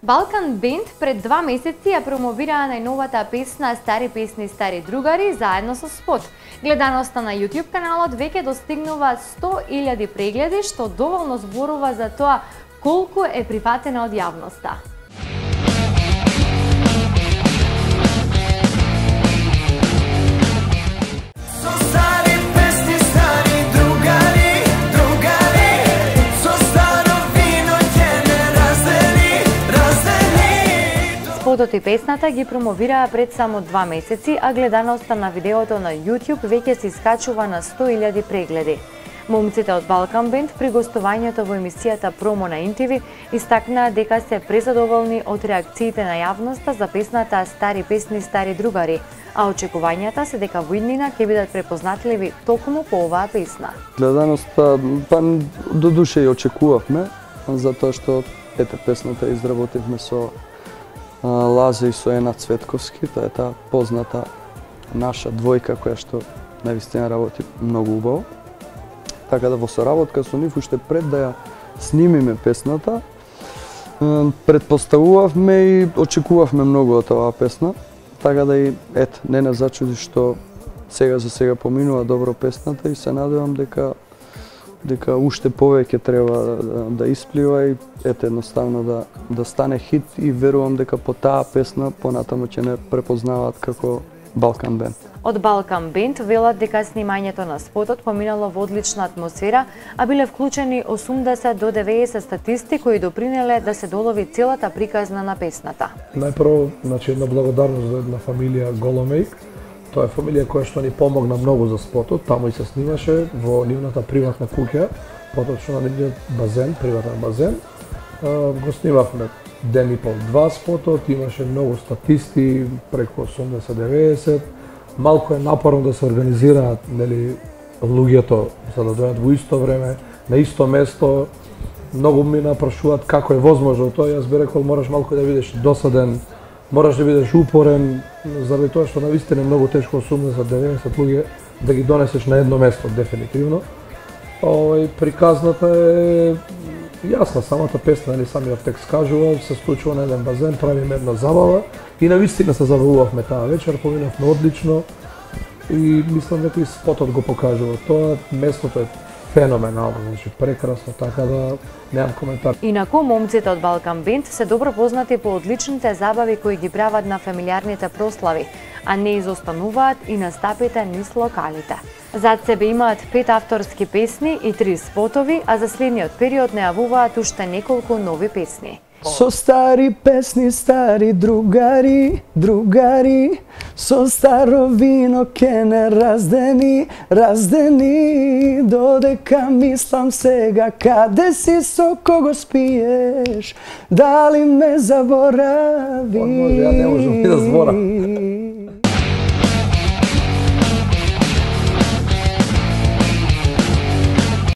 Балкан Бенд пред 2 месеци ја промовираа најновата песна "Стари песни, стари другари" заедно со спот. Гледаноста на YouTube каналот веќе достигнува 100.000 прегледи, што доволно зборува за тоа колку е прифатена од јавноста. Спотот и песната ги промовираа пред само 2 месеци, а гледаноста на видеото на YouTube веќе се искачува на 100.000 прегледи. Момците од Балкан Бенд при гостувањето во емисијата Промо на НТВ истакнаа дека се презадоволни од реакциите на јавноста за песната "Стари песни, стари другари", а очекувањата се дека во иднина ќе бидат препознатливи токму по оваа песна. Гледаноста, до душе ја очекувавме, затоа што песната изработивме со Лазе и со Ена Цветковски, тоа е таа позната наша двојка која што навистина работи многу убаво. Така да во соработка со нив уште пред да ја снимиме песната, предпоставувавме и очекувавме многу од оваа песна. Така да и не нас зачуди што сега за сега поминува добро песната и се надевам дека уште повеќе треба да исплива и едноставно да стане хит и верувам дека по таа песна понатаму ќе не препознаваат како Балкан Бенд. Од Балкан Бенд велат дека снимањето на спотот поминало во одлична атмосфера, а биле вклучени 80 до 90 статисти кои допринеле да се долови целата приказна на песната. Најпрво, една благодарност за една фамилија Голомеј. Тоа е фамилија која што ни помогна многу за спотот, таму и се снимаше во нивната приватна куќа, поточно на нивниот базен, приватен базен. Го снимавме ден и пол, 2 спотот, имаше многу статисти, преку 80-90. Малку е напорно да се организираат, луѓето за да дојдат во исто време, на исто место. Многу ми напрашуваат како е возможно тоа, јас би рекол мораш малку да бидеш досаден, мораш да бидеш упорен, заради тоа што навистина е многу тешко 80-90 луѓе да ги донесеш на едно место, дефинитивно. Приказната е јасна, самата песна, самиот текст кажува, се случува на еден базен, правиме една забава и навистина се забавувавме таа вечер, поминавме одлично и мислам дека и спотот го покажува. Тоа местото е феноменално, прекрасно, така да немам коментар. Инаку, момците од Балкан Бенд се добро познати по одличните забави кои ги прават на фамилиарните прослави, а не изостануваат и настапите низ локалите. Зад себе имаат 5 авторски песни и 3 спотови, а за следниот период најавуваат уште неколку нови песни. Со стари песни, стари другари, другари, со старо вино ке не раздени, додека мислам сега каде си, со кого спиеш, дали ме заборави. Може, ја не можам да зборам.